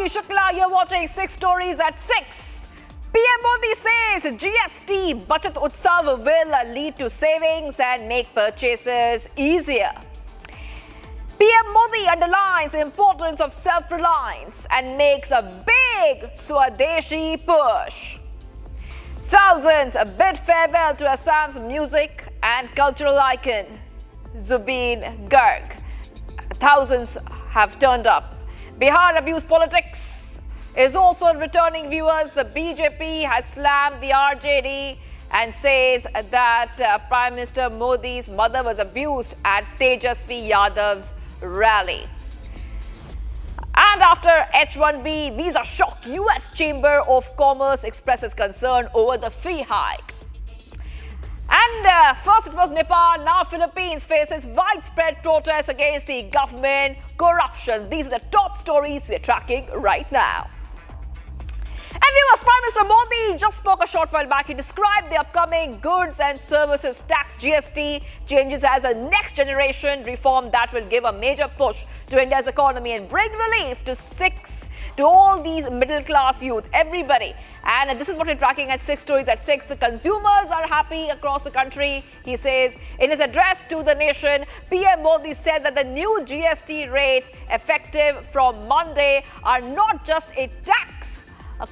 Shubhangi Shukla, you're watching 6 Stories at 6. PM Modi says GST Bachat Utsav will lead to savings and make purchases easier. PM Modi underlines the importance of self-reliance and makes a big Swadeshi push. Thousands bid farewell to Assam's music and cultural icon, Zubeen Garg. Thousands have turned up. Bihar abuse politics is also returning viewers. The BJP has slammed the RJD and says that Prime Minister Modi's mother was abused at Tejasvi Yadav's rally. And after H-1B visa shock, US Chamber of Commerce expresses concern over the fee hike. And first it was Nepal, now Philippines faces widespread protests against the government corruption. These are the top stories we're tracking right now. And viewers, Prime Minister Modi just spoke a short while back. He described the upcoming goods and services tax GST changes as a next generation reform that will give a major push to India's economy and bring relief to all these middle class youth, everybody. And this is what we're tracking at 6 Stories at 6. The consumers are happy across the country. He says in his address to the nation, PM Modi said that the new GST rates effective from Monday are not just a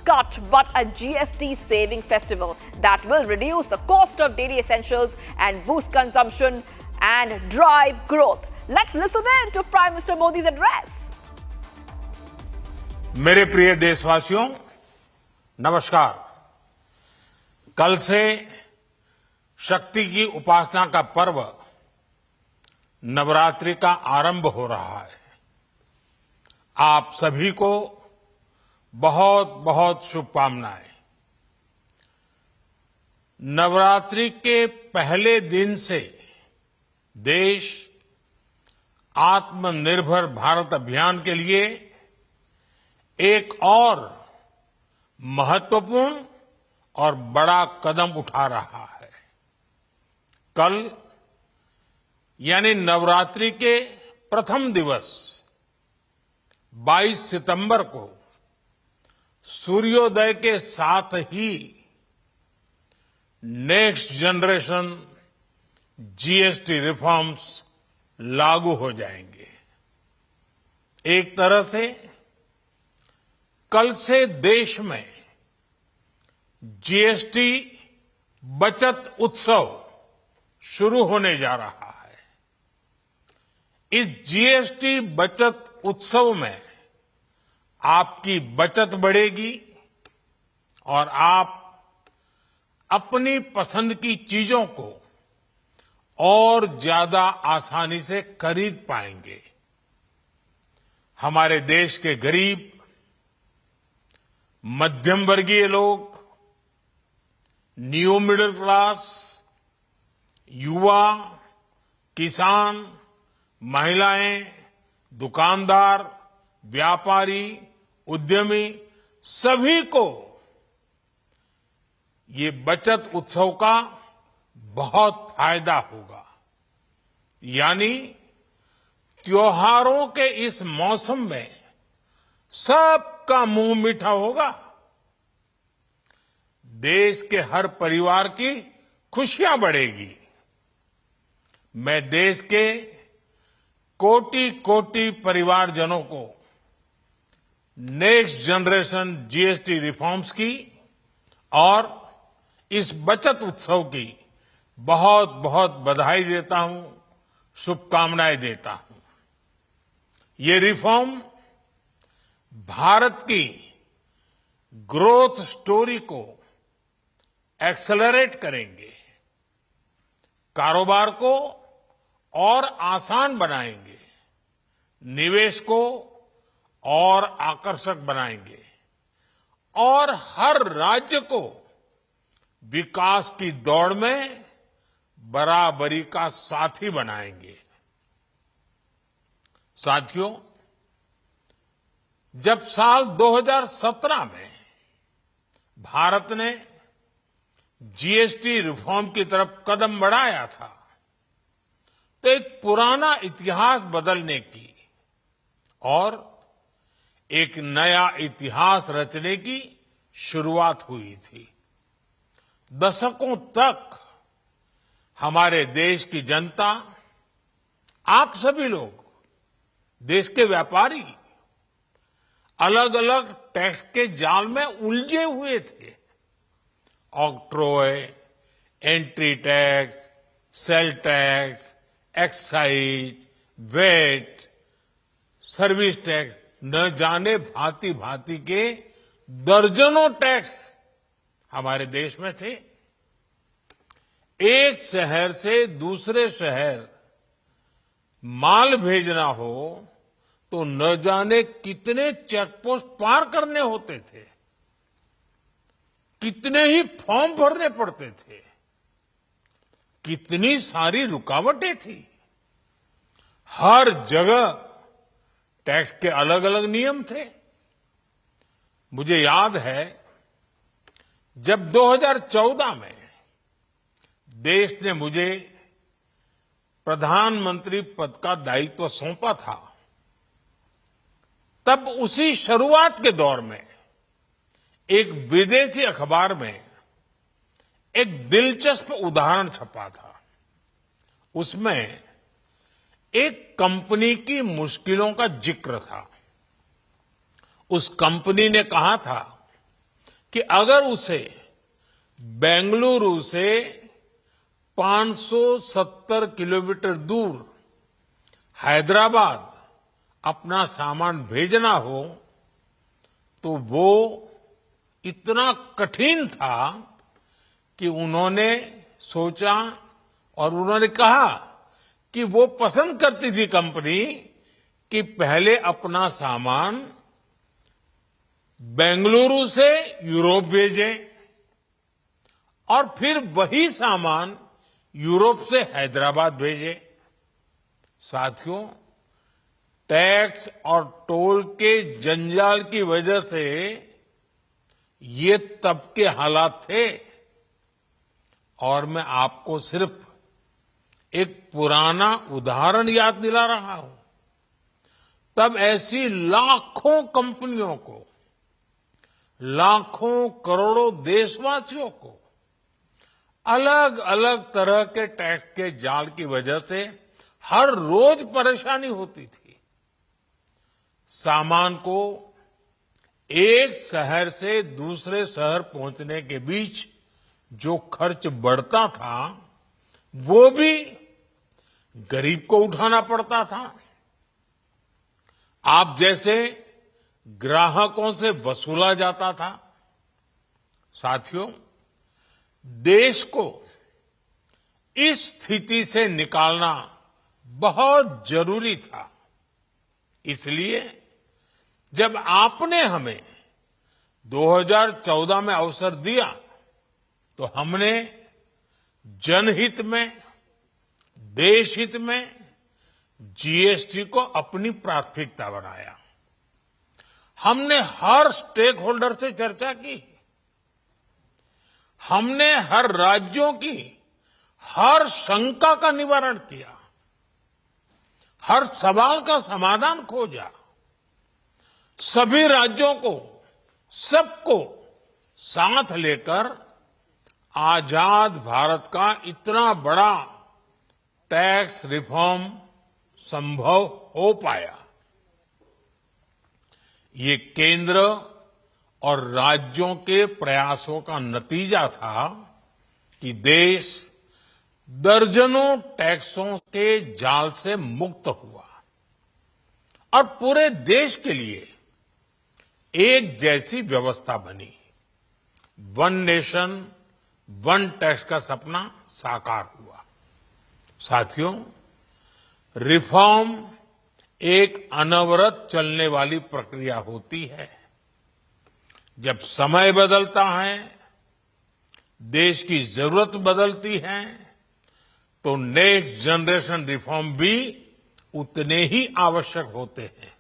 cut, but a GST saving festival that will reduce the cost of daily essentials and boost consumption and drive growth. Let's listen in to Prime Minister Modi's address. मेरे प्रिय देशवासियों, नमस्कार। कल से शक्ति की उपासना का पर्व नवरात्रि का आरंभ हो रहा है। आप सभी को बहुत बहुत शुभकामनाएं। नवरात्रि के पहले दिन से देश आत्मनिर्भर भारत अभियान के लिए एक और महत्वपूर्ण और बड़ा कदम उठा रहा है। कल यानी नवरात्रि के प्रथम दिवस 22 सितंबर को सूर्योदय के साथ ही नेक्स्ट जनरेशन जीएसटी रिफॉर्म्स लागू हो जाएंगे। एक तरह से कल से देश में जीएसटी बचत उत्सव शुरू होने जा रहा है। इस जीएसटी बचत उत्सव में आपकी बचत बढ़ेगी और आप अपनी पसंद की चीजों को और ज्यादा आसानी से खरीद पाएंगे। हमारे देश के गरीब, मध्यम वर्गीय लोग, न्यू मिडिल क्लास, युवा, किसान, महिलाएं, दुकानदार, व्यापारी, उद्यमी, सभी को ये बचत उत्सव का बहुत फायदा होगा। यानी त्योहारों के इस मौसम में सबका मुंह मीठा होगा। देश के हर परिवार की खुशियां बढ़ेगी। मैं देश के कोटि कोटि परिवारजनों को नेक्स्ट जनरेशन जीएसटी रिफॉर्म्स की और इस बचत उत्सव की बहुत बहुत बधाई देता हूं, शुभकामनाएं देता हूं। ये रिफॉर्म भारत की ग्रोथ स्टोरी को एक्सेलरेट करेंगे, कारोबार को और आसान बनाएंगे, निवेश को और आकर्षक बनाएंगे और हर राज्य को विकास की दौड़ में बराबरी का साथी बनाएंगे। साथियों, जब साल 2017 में भारत ने जीएसटी रिफॉर्म की तरफ कदम बढ़ाया था, तो एक पुराना इतिहास बदलने की और एक नया इतिहास रचने की शुरुआत हुई थी। दशकों तक हमारे देश की जनता, आप सभी लोग, देश के व्यापारी अलग अलग टैक्स के जाल में उलझे हुए थे। Octroi, entry tax, sale tax, excise, VAT, service tax, न जाने भांति भांति के दर्जनों टैक्स हमारे देश में थे। एक शहर से दूसरे शहर माल भेजना हो तो न जाने कितने चेकपोस्ट पार करने होते थे, कितने ही फॉर्म भरने पड़ते थे, कितनी सारी रुकावटें थी। हर जगह टैक्स के अलग अलग नियम थे। मुझे याद है जब 2014 में देश ने मुझे प्रधानमंत्री पद का दायित्व सौंपा था, तब उसी शुरुआत के दौर में एक विदेशी अखबार में एक दिलचस्प उदाहरण छपा था। उसमें एक कंपनी की मुश्किलों का जिक्र था। उस कंपनी ने कहा था कि अगर उसे बेंगलुरु से 570 किलोमीटर दूर हैदराबाद अपना सामान भेजना हो तो वो इतना कठिन था कि उन्होंने सोचा और उन्होंने कहा कि वो पसंद करती थी कंपनी कि पहले अपना सामान बेंगलुरु से यूरोप भेजे और फिर वही सामान यूरोप से हैदराबाद भेजे। साथियों, टैक्स और टोल के जंजाल की वजह से ये तब के हालात थे। और मैं आपको सिर्फ एक पुराना उदाहरण याद दिला रहा हूं। तब ऐसी लाखों कंपनियों को, लाखों करोड़ों देशवासियों को अलग अलग तरह के टैक्स के जाल की वजह से हर रोज परेशानी होती थी। सामान को एक शहर से दूसरे शहर पहुंचने के बीच जो खर्च बढ़ता था वो भी गरीब को उठाना पड़ता था। आप जैसे ग्राहकों से वसूला जाता था। साथियों, देश को इस स्थिति से निकालना बहुत जरूरी था। इसलिए जब आपने हमें 2014 में अवसर दिया तो हमने जनहित में, देशहित में जीएसटी को अपनी प्राथमिकता बनाया। हमने हर स्टेक होल्डर से चर्चा की। हमने हर राज्यों की हर शंका का निवारण किया, हर सवाल का समाधान खोजा। सभी राज्यों को, सबको साथ लेकर आजाद भारत का इतना बड़ा टैक्स रिफॉर्म संभव हो पाया। ये केंद्र और राज्यों के प्रयासों का नतीजा था कि देश दर्जनों टैक्सों के जाल से मुक्त हुआ और पूरे देश के लिए एक जैसी व्यवस्था बनी। वन नेशन वन टैक्स का सपना साकार हुआ। साथियों, रिफॉर्म एक अनवरत चलने वाली प्रक्रिया होती है। जब समय बदलता है, देश की जरूरत बदलती है, तो नेक्स्ट जनरेशन रिफॉर्म भी उतने ही आवश्यक होते हैं।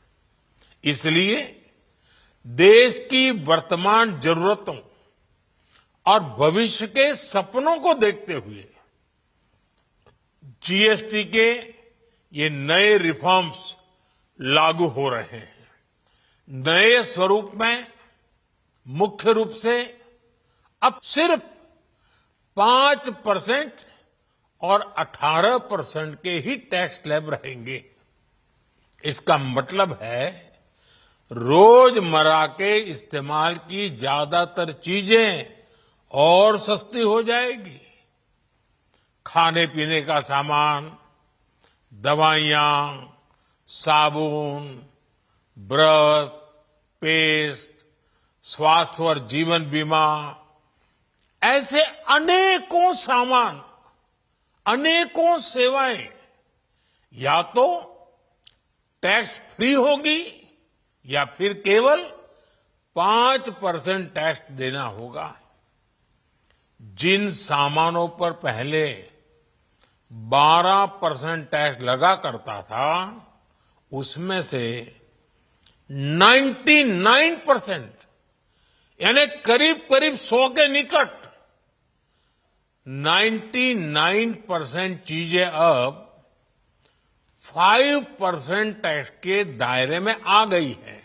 इसलिए देश की वर्तमान जरूरतों और भविष्य के सपनों को देखते हुए जीएसटी के ये नए रिफॉर्म्स लागू हो रहे हैं। नए स्वरूप में मुख्य रूप से अब सिर्फ 5% और 18% के ही टैक्स स्लैब रहेंगे। इसका मतलब है रोजमर्रा के इस्तेमाल की ज्यादातर चीजें और सस्ती हो जाएगी। खाने पीने का सामान, दवाइयां, साबुन, ब्रश, पेस्ट, स्वास्थ्य और जीवन बीमा, ऐसे अनेकों सामान, अनेकों सेवाएं या तो टैक्स फ्री होगी या फिर केवल 5% टैक्स देना होगा। जिन सामानों पर पहले 12% टैक्स लगा करता था, उसमें से 99% यानी करीब करीब 100 के निकट 99% चीजें अब 5% टैक्स के दायरे में आ गई है।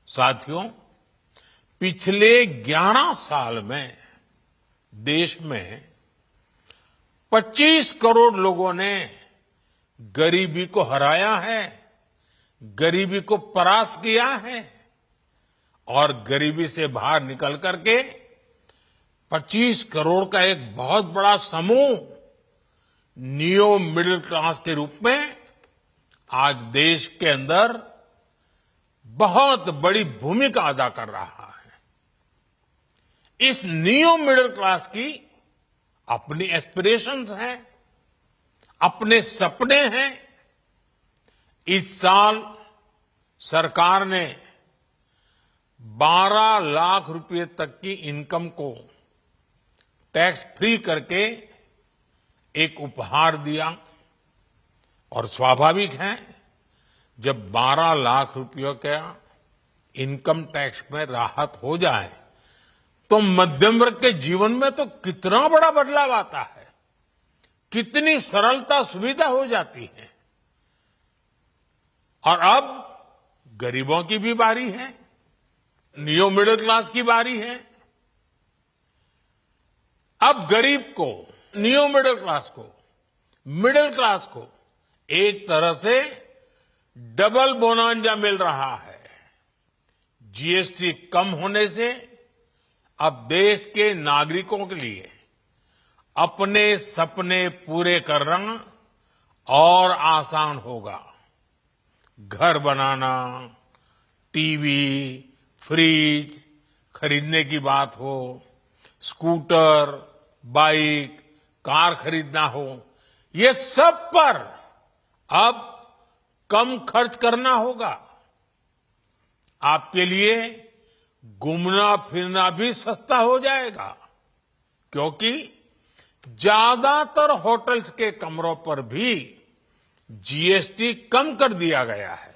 साथियों, पिछले 11 साल में देश में 25 करोड़ लोगों ने गरीबी को हराया है, गरीबी को परास्त किया है और गरीबी से बाहर निकल करके 25 करोड़ का एक बहुत बड़ा समूह नियो मिडिल क्लास के रूप में आज देश के अंदर बहुत बड़ी भूमिका अदा कर रहा है। इस नियो मिडिल क्लास की अपनी एस्पिरेशंस हैं, अपने सपने हैं। इस साल सरकार ने 12 लाख रुपए तक की इनकम को टैक्स फ्री करके एक उपहार दिया और स्वाभाविक है जब 12 लाख रुपयों का इनकम टैक्स में राहत हो जाए तो मध्यम वर्ग के जीवन में तो कितना बड़ा बदलाव आता है, कितनी सरलता सुविधा हो जाती है। और अब गरीबों की भी बारी है, नियो मिडिल क्लास की बारी है। अब गरीब को, नियो मिडिल क्लास को एक तरह से डबल बोनांजा मिल रहा है। जीएसटी कम होने से अब देश के नागरिकों के लिए अपने सपने पूरे करना और आसान होगा। घर बनाना, टीवी, फ्रिज खरीदने की बात हो, स्कूटर, बाइक, कार खरीदना हो, ये सब पर अब कम खर्च करना होगा। आपके लिए घूमना फिरना भी सस्ता हो जाएगा, क्योंकि ज्यादातर होटल्स के कमरों पर भी जीएसटी कम कर दिया गया है।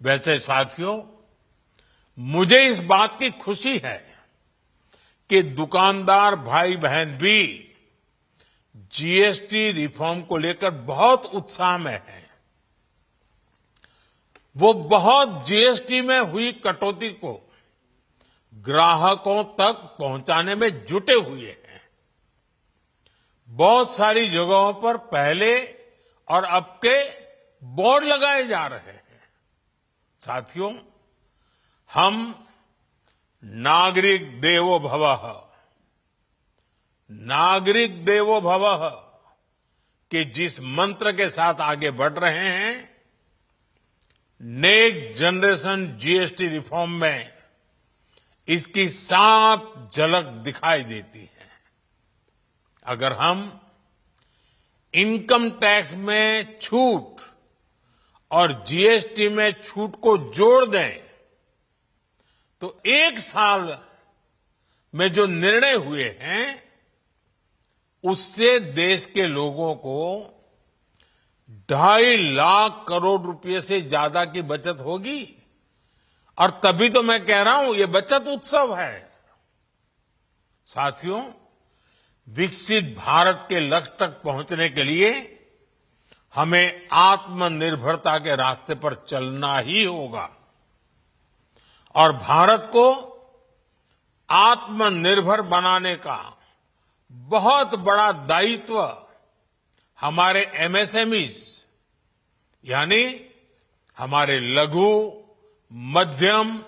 वैसे साथियों, मुझे इस बात की खुशी है कि दुकानदार भाई बहन भी जीएसटी रिफॉर्म को लेकर बहुत उत्साह में हैं। वो बहुत जीएसटी में हुई कटौती को ग्राहकों तक पहुंचाने में जुटे हुए हैं। बहुत सारी जगहों पर पहले और अब के बोर्ड लगाए जा रहे हैं। साथियों, हम नागरिक देवो भवः, नागरिक देवो भवः के जिस मंत्र के साथ आगे बढ़ रहे हैं, नेक्स्ट जनरेशन जीएसटी रिफॉर्म में इसकी साफ झलक दिखाई देती है। अगर हम इनकम टैक्स में छूट और जीएसटी में छूट को जोड़ दें तो एक साल में जो निर्णय हुए हैं उससे देश के लोगों को 2.5 लाख करोड़ रुपए से ज्यादा की बचत होगी। और तभी तो मैं कह रहा हूं ये बचत उत्सव है। साथियों, विकसित भारत के लक्ष्य तक पहुंचने के लिए हमें आत्मनिर्भरता के रास्ते पर चलना ही होगा और भारत को आत्मनिर्भर बनाने का बहुत बड़ा दायित्व हमारे एमएसएमईज यानी हमारे लघु, मध्यम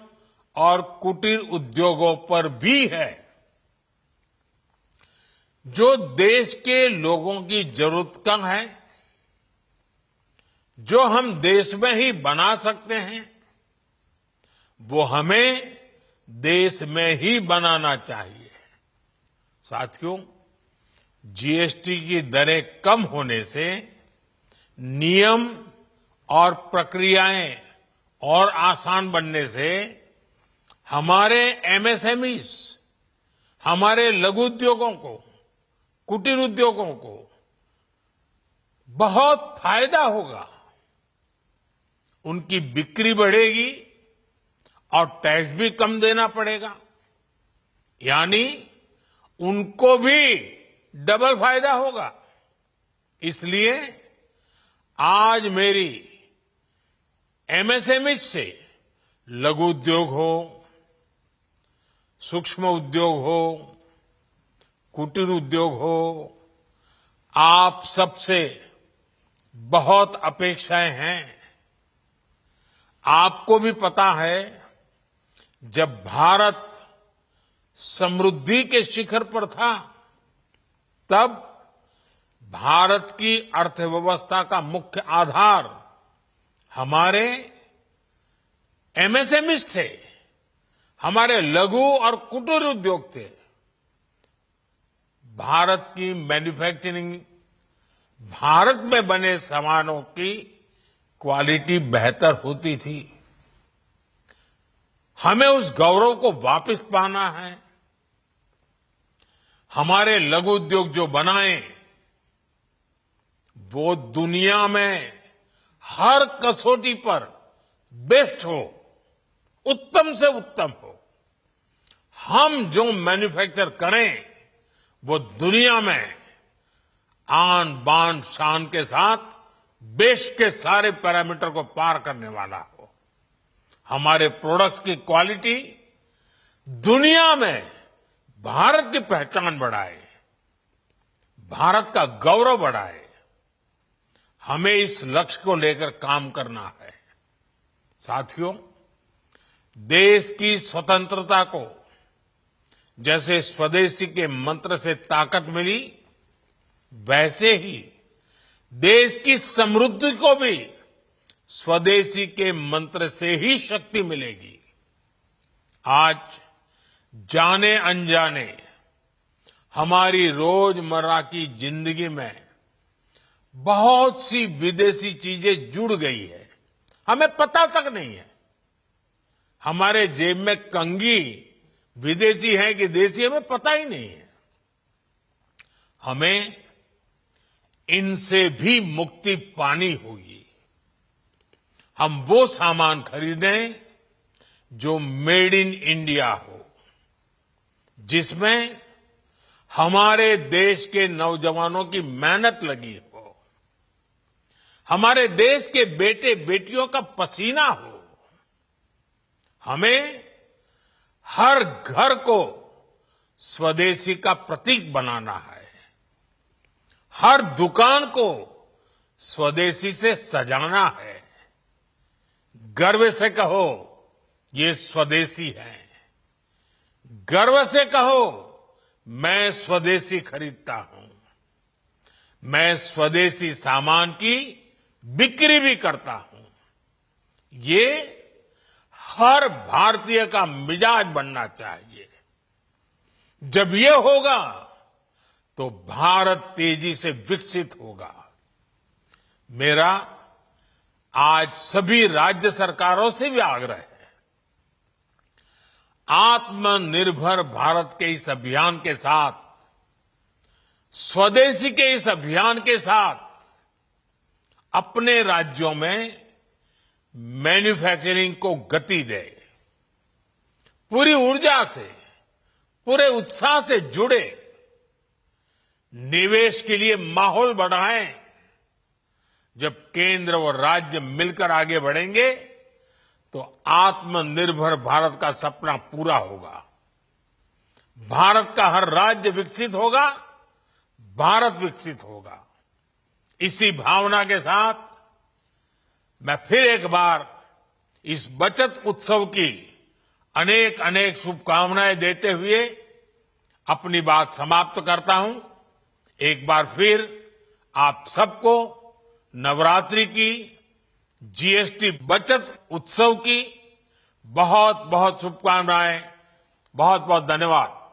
और कुटीर उद्योगों पर भी है, जो देश के लोगों की जरूरत का है, जो हम देश में ही बना सकते हैं, वो हमें देश में ही बनाना चाहिए। साथियों, जीएसटी की दरें कम होने से नियम और प्रक्रियाएं और आसान बनने से हमारे एमएसएमईज, हमारे लघु उद्योगों को, कुटीर उद्योगों को बहुत फायदा होगा। उनकी बिक्री बढ़ेगी और टैक्स भी कम देना पड़ेगा, यानी उनको भी डबल फायदा होगा। इसलिए आज मेरी एमएसएमई से लघु उद्योग हो, सूक्ष्म उद्योग हो, कुटीर उद्योग हो, आप सबसे बहुत अपेक्षाएं हैं। आपको भी पता है, जब भारत समृद्धि के शिखर पर था, तब भारत की अर्थव्यवस्था का मुख्य आधार हमारे एमएसएमईज थे, हमारे लघु और कुटीर उद्योग थे। भारत की मैन्युफैक्चरिंग, भारत में बने सामानों की क्वालिटी बेहतर होती थी। हमें उस गौरव को वापस पाना है। हमारे लघु उद्योग जो बनाए, वो दुनिया में हर कसौटी पर बेस्ट हो, उत्तम से उत्तम हो। हम जो मैन्युफैक्चर करें, वो दुनिया में आन बान शान के साथ देश के सारे पैरामीटर को पार करने वाला हो। हमारे प्रोडक्ट्स की क्वालिटी दुनिया में भारत की पहचान बढ़ाए, भारत का गौरव बढ़ाए। हमें इस लक्ष्य को लेकर काम करना है। साथियों, देश की स्वतंत्रता को जैसे स्वदेशी के मंत्र से ताकत मिली, वैसे ही देश की समृद्धि को भी स्वदेशी के मंत्र से ही शक्ति मिलेगी। आज जाने अनजाने हमारी रोजमर्रा की जिंदगी में बहुत सी विदेशी चीजें जुड़ गई है, हमें पता तक नहीं है। हमारे जेब में कंघी विदेशी है कि देसी, हमें पता ही नहीं है। हमें इनसे भी मुक्ति पानी होगी। हम वो सामान खरीदें जो मेड इन इंडिया हो, जिसमें हमारे देश के नौजवानों की मेहनत लगी हो, हमारे देश के बेटे बेटियों का पसीना हो। हमें हर घर को स्वदेशी का प्रतीक बनाना है, हर दुकान को स्वदेशी से सजाना है। गर्व से कहो, ये स्वदेशी है। गर्व से कहो, मैं स्वदेशी खरीदता हूं। मैं स्वदेशी सामान की बिक्री भी करता हूं। ये हर भारतीय का मिजाज बनना चाहिए। जब ये होगा तो भारत तेजी से विकसित होगा। मेरा आज सभी राज्य सरकारों से भी आग्रह है, आत्मनिर्भर भारत के इस अभियान के साथ, स्वदेशी के इस अभियान के साथ अपने राज्यों में मैन्युफैक्चरिंग को गति दे। पूरी ऊर्जा से, पूरे उत्साह से जुड़े, निवेश के लिए माहौल बढ़ाएं, जब केंद्र और राज्य मिलकर आगे बढ़ेंगे तो आत्मनिर्भर भारत का सपना पूरा होगा। भारत का हर राज्य विकसित होगा, भारत विकसित होगा। इसी भावना के साथ मैं फिर एक बार इस बचत उत्सव की अनेक अनेक शुभकामनाएं देते हुए अपनी बात समाप्त करता हूं। एक बार फिर आप सबको नवरात्रि की, जीएसटी बचत उत्सव की बहुत बहुत शुभकामनाएं। बहुत बहुत धन्यवाद।